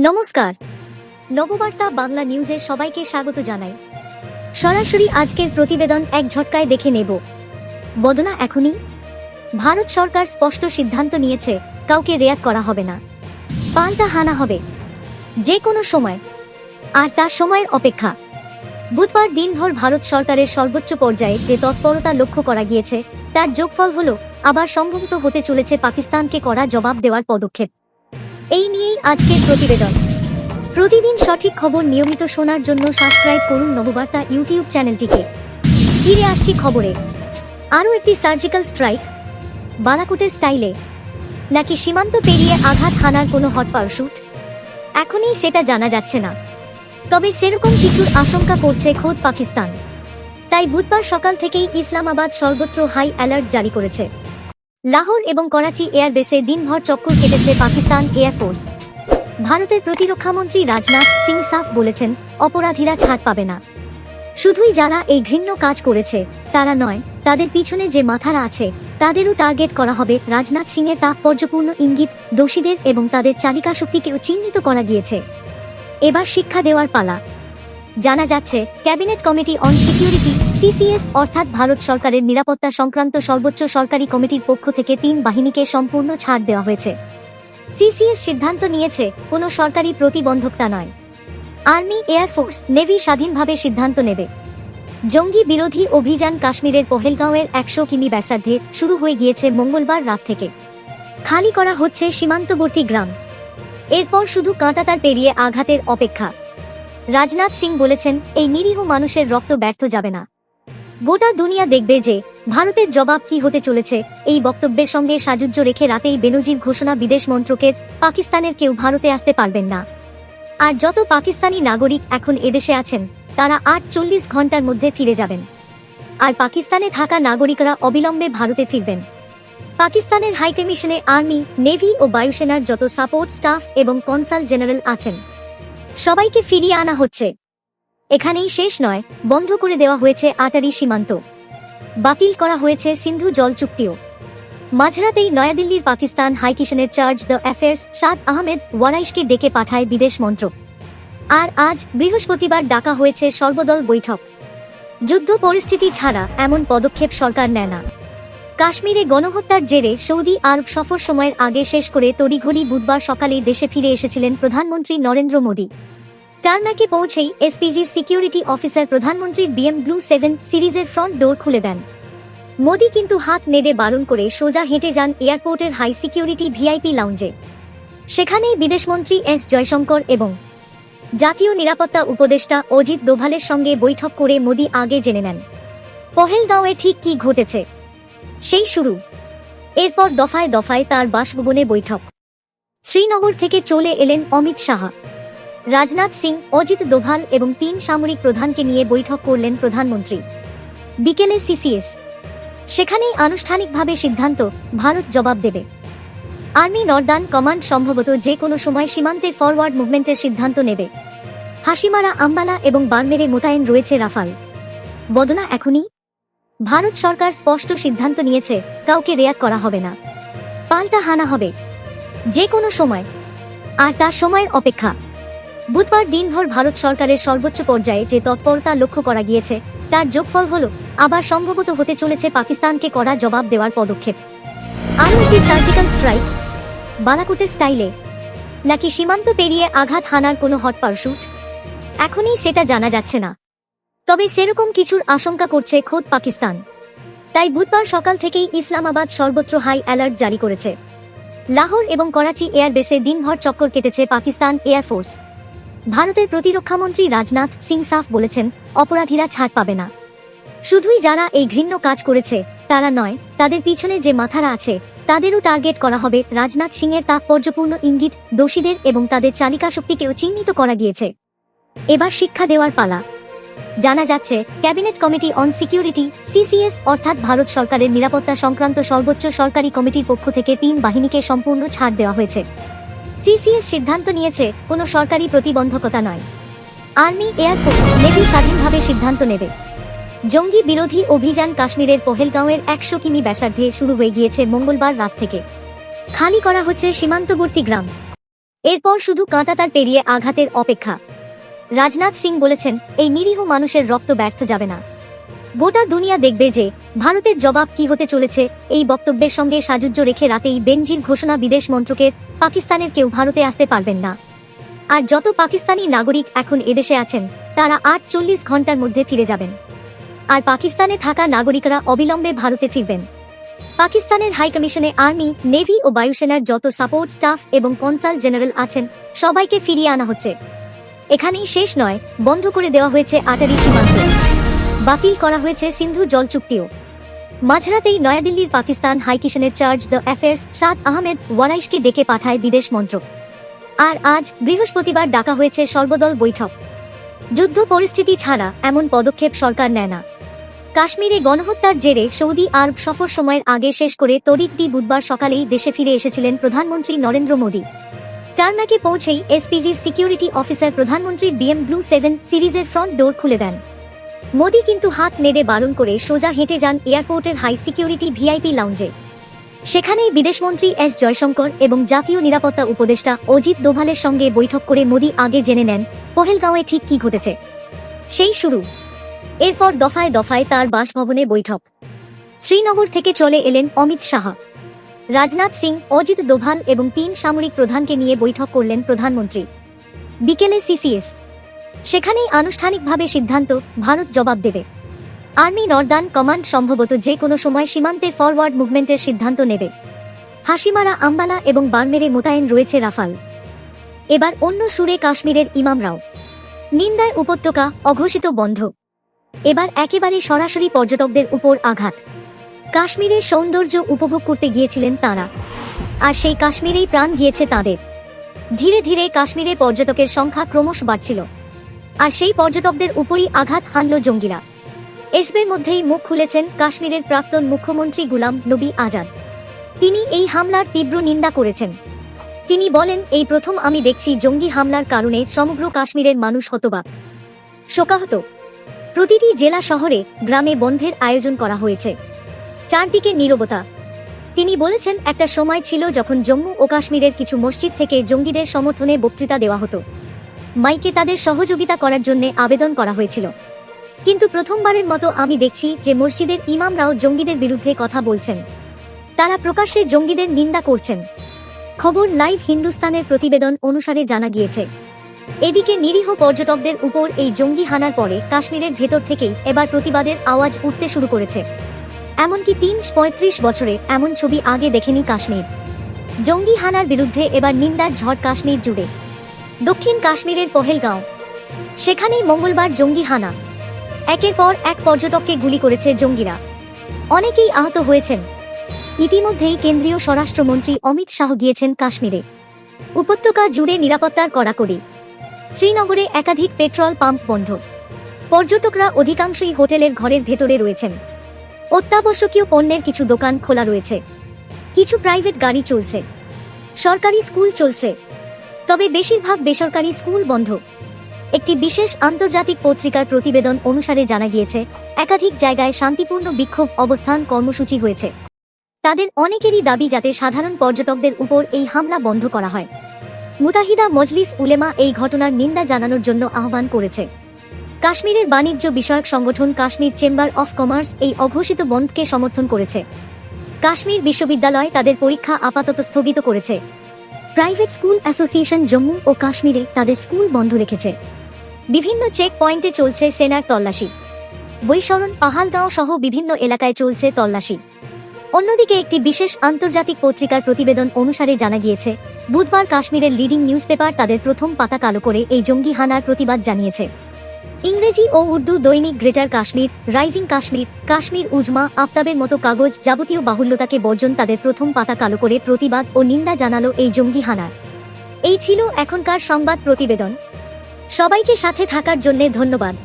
নমস্কার, নববার্তা বাংলা নিউজে সবাইকে স্বাগত জানাই। সরাসরি আজকের প্রতিবেদন এক ঝটকায় দেখে নেব। বদলা এখনই। ভারত সরকার স্পষ্ট সিদ্ধান্ত নিয়েছে, কাউকে রেয়াত করা হবে না, পাল্টা হানা হবে যে কোনো সময়, আর তার সময়ের অপেক্ষা। বুধবার দিনভর ভারত সরকারের সর্বোচ্চ পর্যায়ে যে তৎপরতা লক্ষ্য করা গিয়েছে, তার যোগফল হল আবার সম্ভবত হতে চলেছে পাকিস্তানকে কড়া জবাব দেওয়ার পদক্ষেপ। এই নিয়েই আজকের প্রতিবেদন। প্রতিদিন সঠিক খবর নিয়মিত শোনার জন্য সাবস্ক্রাইব করুন নববার্তা ইউটিউব চ্যানেলটিকে। ফিরে আসছি খবরে। আরও একটি সার্জিক্যাল স্ট্রাইক, বালাকোটের স্টাইলে, নাকি সীমান্ত পেরিয়ে আঘাত হানার কোনো হট পারশুট? এখনই সেটা জানা যাচ্ছে না, তবে সেরকম কিছুর আশঙ্কা করছে খোদ পাকিস্তান। তাই বুধবার সকাল থেকেই ইসলামাবাদ সর্বত্র হাই অ্যালার্ট জারি করেছে। লাহোর এবং করাচি এয়ারবেসে দিনভর চক্কর কেটেছে পাকিস্তান এয়ারফোর্স। ভারতের প্রতিরক্ষামন্ত্রী রাজনাথ সিং সাফ বলেছেন, অপরাধীরা ছাড় পাবে না। শুধুই যারা এই ঘৃণ্য কাজ করেছে তারা নয়, তাদের পিছনে যে মাথারা আছে তাদেরও টার্গেট করা হবে। রাজনাথ সিংয়ের তাৎপর্যপূর্ণ ইঙ্গিত, দোষীদের এবং তাদের চালিকা শক্তিকেও চিহ্নিত করা গিয়েছে। এবার শিক্ষা দেওয়ার পালা। জানা যাচ্ছে, cabinet committee on security CCS অর্থাৎ ভারত সরকারের নিরাপত্তা সংক্রান্ত সর্বোচ্চ সরকারি কমিটির পক্ষ থেকে 3 বাহিনীকে সম্পূর্ণ ছাড় দেওয়া হয়েছে। সিসিএস সিদ্ধান্ত নিয়েছে, কোনো সরকারি প্রতিবন্ধকতা নয়। আর্মি, এয়ারফোর্স, নেভি স্বাধীনভাবে সিদ্ধান্ত নেবে। জঙ্গি বিরোধী অভিযান কাশ্মীরের পহেলগাঁওয়ের 100 কিমি ব্যাসার্ধে শুরু হয়ে গিয়েছে মঙ্গলবার রাত থেকে। খালি করা হচ্ছে সীমান্তবর্তী গ্রাম। এরপর শুধু কাঁটাতার পেরিয়ে আঘাতের অপেক্ষা। রাজনাথ সিং বলেছেন, এই নিরীহ মানুষের রক্ত ব্যর্থ যাবে না। গোটা দুনিয়া দেখবে যে ভারতের জবাব কি হতে চলেছে। এই বক্তব্যের সঙ্গে সাযুজ্য রেখে রাতেই বেনজির ঘোষণা বিদেশ মন্ত্রকের, পাকিস্তানের কেউ ভারতে আসতে পারবেন না। আর যত পাকিস্তানি নাগরিক এখন এদেশে আছেন তারা 48 ঘন্টার মধ্যে ফিরে যাবেন। আর পাকিস্তানে থাকা নাগরিকরা অবিলম্বে ভারতে ফিরবেন। পাকিস্তানের হাইকমিশনে আর্মি, নেভি ও বায়ুসেনার যত সাপোর্ট স্টাফ এবং কনসাল জেনারেল আছেন সবাইকে ফিরিয়ে আনা হচ্ছে। এখানেই শেষ নয়, বন্ধ করে দেওয়া হয়েছে আটারি সীমান্ত, বাতিল করা হয়েছে সিন্ধু জল চুক্তিও। মাঝরাতেই নয়াদিল্লির পাকিস্তান হাইকমিশনের চার্জ দ্য অ্যাফেয়ার্স সাদ আহমেদ ওয়ারাইশকে ডেকে পাঠায় বিদেশ মন্ত্রক। আর আজ বৃহস্পতিবার ডাকা হয়েছে সর্বদল বৈঠক। যুদ্ধ পরিস্থিতি ছাড়া এমন পদক্ষেপ সরকার নেয় না। কাশ্মীরে গণহত্যার জেরে সৌদি আরব সফর সময়ের আগে শেষ করে তড়িঘড়ি বুধবার সকালেই দেশে ফিরে এসেছিলেন প্রধানমন্ত্রী নরেন্দ্র মোদী। টার্নাকে পৌঁছেই এসপিজির সিকিউরিটি অফিসার প্রধানমন্ত্রীর BM-7 সিরিজের ফ্রন্ট ডোর খুলে দেন। মোদী কিন্তু হাত নেড়ে বারণ করে সোজা হেঁটে যান এয়ারপোর্টের হাই সিকিউরিটি ভিআইপি লাউঞ্জে। সেখানেই বিদেশমন্ত্রী এস জয়শঙ্কর এবং জাতীয় নিরাপত্তা উপদেষ্টা অজিত দোভালের সঙ্গে বৈঠক করে মোদী আগে জেনে নেন পহেলগাঁওয়ে ঠিক কি ঘটেছে। সেই শুরু। এরপর দফায় দফায় তার বাসভবনে বৈঠক। শ্রীনগর থেকে চলে এলেন অমিত শাহ, রাজনাথ সিং, অজিত দোভাল এবং 3 সামরিক প্রধানকে নিয়ে বৈঠক করলেন প্রধানমন্ত্রী। বিকেলে সিসিএস। সেখানেই আনুষ্ঠানিকভাবে সিদ্ধান্ত, ভারত জবাব দেবে। আর্মি নর্দার্ন কমান্ড সম্ভবত যে কোনো সময় সীমান্তে ফরওয়ার্ড মুভমেন্টের সিদ্ধান্ত নেবে। হাসিমারা, আম্বালা এবং বারমেরে মোতায়েন রয়েছে রাফাল। বদলা এখনই। ভারত সরকার স্পষ্ট সিদ্ধান্ত নিয়েছে, কাউকে রেয়াত করা হবে না, পাল্টা হানা হবে যে কোনো সময়, আর তার সময়ের অপেক্ষা। বুধবার দিনভর ভারত সরকারের সর্বোচ্চ পর্যায়ে যে তৎপরতা লক্ষ্য করা গিয়েছে, তার যোগফল হল আবার সম্ভবত হতে চলেছে পাকিস্তানকে কড়া জবাব দেওয়ার পদক্ষেপ। আরও একটি সার্জিক্যাল স্ট্রাইক, বালাকোটের স্টাইলে, নাকি সীমান্ত পেরিয়ে আঘাত হানার কোনো হট পারশুট? এখনই সেটা জানা যাচ্ছে না, তবে সেরকম কিছুর আশঙ্কা করছে খোদ পাকিস্তান। তাই বুধবার সকাল থেকেই ইসলামাবাদ সর্বত্র হাই অ্যালার্ট জারি করেছে। লাহোর এবং করাচি এয়ারবেসে দিনভর চক্কর কেটেছে পাকিস্তান এয়ারফোর্স। ভারতের প্রতিরক্ষামন্ত্রী রাজনাথ সিং সাফ বলেছেন, অপরাধীরা ছাড় পাবে না। শুধুই যারা এই ঘৃণ্য কাজ করেছে তারা নয়, তাদের পিছনে যে মাথারা আছে তাদেরও টার্গেট করা হবে। রাজনাথ সিংয়ের তাৎপর্যপূর্ণ ইঙ্গিত, দোষীদের এবং তাদের চালিকা শক্তিকেও চিহ্নিত করা গিয়েছে। এবার শিক্ষা দেওয়ার পালা। জানা যাচ্ছে, cabinet committee on security CCS অর্থাৎ ভারত সরকারের নিরাপত্তা সংক্রান্ত সর্বোচ্চ সরকারি কমিটির পক্ষ থেকে 3 বাহিনীকে সম্পূর্ণ ছাড় দেওয়া হয়েছে। সিসিএস সিদ্ধান্ত নিয়েছে, কোনো সরকারি প্রতিবন্ধকতা নয়। আর্মি, এয়ারফোর্স, নেভি স্বাধীনভাবে সিদ্ধান্ত নেবে। জঙ্গি বিরোধী অভিযান কাশ্মীরের পহেলগাঁওয়ের 100 কিমি ব্যাসার্ধে শুরু হয়ে গিয়েছে মঙ্গলবার রাত থেকে। খালি করা হচ্ছে সীমান্তবর্তী গ্রাম। এরপর শুধু কাঁটাতার পেরিয়ে আঘাতের অপেক্ষা। রাজনাথ সিং বলেছেন, এই নিরীহ মানুষের রক্ত ব্যর্থ যাবে না। গোটা দুনিয়া দেখবে যে ভারতের জবাব কি হতে চলেছে। এই বক্তব্যের সঙ্গে সাযুজ্য রেখে রাতেই বেনজির ঘোষণা, বিদেশ মন্ত্রকের, পাকিস্তানের কেউ ভারতে আসতে পারবেন না। আর যত পাকিস্তানি নাগরিক এখন এদেশে আছেন তারা ৪৮ ঘন্টার মধ্যে ফিরে যাবেন। আর পাকিস্তানে থাকা নাগরিকরা অবিলম্বে ভারতে ফিরবেন। পাকিস্তানের হাইকমিশনে আর্মি, নেভি ও বায়ুসেনার যত সাপোর্ট স্টাফ এবং কনসাল জেনারেল আছেন সবাইকে ফিরিয়ে আনা হচ্ছে। এখানেই শেষ নয়, বন্ধ করে দেওয়া হয়েছে আটারি সীমান্ত, বাতিল করা হয়েছে সিন্ধু জল চুক্তিও। মাঝরাতেই নয়াদিল্লির পাকিস্তান হাইকমিশনের চার্জ দ্য অ্যাফেয়ার্স সাদ আহমেদ ওয়ারাইশকে ডেকে পাঠায় বিদেশ মন্ত্রক। আর আজ বৃহস্পতিবার ডাকা হয়েছে সর্বদল বৈঠক। যুদ্ধ পরিস্থিতি ছাড়া এমন পদক্ষেপ সরকার নেয় না। কাশ্মীরে গণহত্যার জেরে সৌদি আরব সফর সময়ের আগে শেষ করে তড়িঘড়ি বুধবার সকালেই দেশে ফিরে এসেছিলেন প্রধানমন্ত্রী নরেন্দ্র মোদী। টারম্যাকে পৌঁছেই এসপিজির সিকিউরিটি অফিসার প্রধানমন্ত্রীর BM-7 সিরিজের ফ্রন্ট ডোর খুলে দেন। মোদী কিন্তু হাত নেড়ে বারণ করে সোজা হেঁটে যান এয়ারপোর্টের হাই সিকিউরিটি ভিআইপি লাউঞ্জে। সেখানেই বিদেশমন্ত্রী এস জয়শঙ্কর এবং জাতীয় নিরাপত্তা উপদেষ্টা অজিত দোভালের সঙ্গে বৈঠক করে মোদী আগে জেনে নেন পহেলগাঁওয়ে ঠিক কি ঘটেছে। সেই শুরু। এরপর দফায় দফায় তার বাসভবনে বৈঠক। শ্রীনগর থেকে চলে এলেন অমিত শাহ, রাজনাথ সিং, অজিত দোভাল এবং ৩ সামরিক প্রধানকে নিয়ে বৈঠক করলেন প্রধানমন্ত্রী। বিকেলে সিসিএস। সেখানেই আনুষ্ঠানিকভাবে সিদ্ধান্ত, ভারত জবাব দেবে। আর্মি নর্দার্ন কমান্ড সম্ভবত যে কোনো সময় সীমান্তে ফরওয়ার্ড মুভমেন্টের সিদ্ধান্ত নেবে। হাসিমারা, আম্বালা এবং বারমেরে মোতায়েন রয়েছে রাফাল। এবার অন্য সুরে কাশ্মীরের ইমামরাও। নিন্দায় উপত্যকা, অঘোষিত বন্ধ। এবার একেবারে সরাসরি পর্যটকদের উপর আঘাত। কাশ্মীরের সৌন্দর্য উপভোগ করতে গিয়েছিলেন তাঁরা, আর সেই কাশ্মীরেই প্রাণ গিয়েছে তাঁদের। ধীরে ধীরে কাশ্মীরে পর্যটকের সংখ্যা ক্রমশ বাড়ছিল, আর সেই পর্যটকদের উপরই আঘাত হানল জঙ্গিরা। এসবের মধ্যেই মুখ খুলেছেন কাশ্মীরের প্রাক্তন মুখ্যমন্ত্রী গুলাম নবী আজাদ। তিনি এই হামলার তীব্র নিন্দা করেছেন। তিনি বলেন, এই প্রথম আমি দেখছি জঙ্গি হামলার কারণে সমগ্র কাশ্মীরের মানুষ হতবাক, শোকাহত। প্রতিটি জেলা, শহরে, গ্রামে বন্ধের আয়োজন করা হয়েছে। চারদিকে নীরবতা। তিনি বলেছেন, একটা সময় ছিল যখন জম্মু ও কাশ্মীরের কিছু মসজিদ থেকে জঙ্গিদের সমর্থনে বক্তৃতা দেওয়া হতো, মাইকে তাদের সহযোগিতা করার জন্য আবেদন করা হয়েছিল। কিন্তু প্রথমবারের মতো আমি দেখছি যে মসজিদের ইমামরাও জঙ্গিদের বিরুদ্ধে কথা বলছেন। তারা প্রকাশ্যে জঙ্গিদের নিন্দা করছেন। খবর লাইভ হিন্দুস্তানের প্রতিবেদন অনুসারে জানা গিয়েছে। এদিকে নিরীহ পর্যটকদের উপর এই জঙ্গি হানার পরে কাশ্মীরের ভেতর থেকেই এবার প্রতিবাদের আওয়াজ উঠতে শুরু করেছে। এমনকি ৩৫ বছরে এমন ছবি আগে দেখেনি কাশ্মীর। জঙ্গি হানার বিরুদ্ধে এবার নিন্দার ঝড় কাশ্মীর জুড়ে। দক্ষিণ কাশ্মীরের পহেলগাঁও, সেখানেই মঙ্গলবার জঙ্গি হানা। একের পর এক পর্যটককে গুলি করেছে জঙ্গিরা। অনেকেই আহত হয়েছেন। ইতিমধ্যেই কেন্দ্রীয় স্বরাষ্ট্রমন্ত্রী অমিত শাহ গিয়েছেন কাশ্মীরে। উপত্যকা জুড়ে নিরাপত্তার কড়াকড়ি। শ্রীনগরে একাধিক পেট্রোল পাম্প বন্ধ। পর্যটকরা অধিকাংশই হোটেলের ঘরের ভেতরে রয়েছেন। অত্যাবশ্যকীয় পণ্যের কিছু দোকান খোলা রয়েছে। কিছু প্রাইভেট গাড়ি চলছে। সরকারি স্কুল চলছে, তবে বেশিরভাগ বেসরকারি স্কুল বন্ধ। একটি বিশেষ আন্তর্জাতিক পত্রিকার প্রতিবেদন অনুসারে জানা গিয়েছে, একাধিক জায়গায় শান্তিপূর্ণ বিক্ষোভ অবস্থান কর্মসূচি হয়েছে। তাদের অনেকেরই দাবি যাতে সাধারণ পর্যটকদের উপর এই হামলা বন্ধ করা হয়। মুতাহিদা মজলিস উলেমা এই ঘটনার নিন্দা জানানোর জন্য আহ্বান করেছে। কাশ্মীরের বাণিজ্য বিষয়ক সংগঠন কাশ্মীর চেম্বার অফ কমার্স এই অঘোষিত বন্ধকে সমর্থন করেছে। কাশ্মীর বিশ্ববিদ্যালয় তাদের পরীক্ষা আপাতত স্থগিত করেছে। প্রাইভেট স্কুল অ্যাসোসিয়েশন জম্মু ও কাশ্মীরে তাদের স্কুল বন্ধ রেখেছে। বিভিন্ন চেক পয়েন্টে চলছে সেনার তল্লাশি। বৈশরণ, পাহালগাঁও সহ বিভিন্ন এলাকায় চলছে তল্লাশি। অন্যদিকে একটি বিশেষ আন্তর্জাতিক পত্রিকার প্রতিবেদন অনুসারে জানা গিয়েছে, বুধবার কাশ্মীরের লিডিং নিউজপেপার তাদের প্রথম পাতা কালো করে এই জঙ্গি হানার প্রতিবাদ জানিয়েছে। ইংরেজি ও উর্দু দৈনিক গ্রেটার কাশ্মীর, রাইজিং কাশ্মীর, কাশ্মীর উজমা, আফতাবের মতো কাগজ যাবতীয় বাহুল্যতাকে বর্জন তাদের প্রথম পাতা কালো করে প্রতিবাদ ও নিন্দা জানালো এই জঙ্গি হানার। এই ছিল এখনকার সংবাদ প্রতিবেদন। সবাইকে সাথে থাকার জন্য ধন্যবাদ।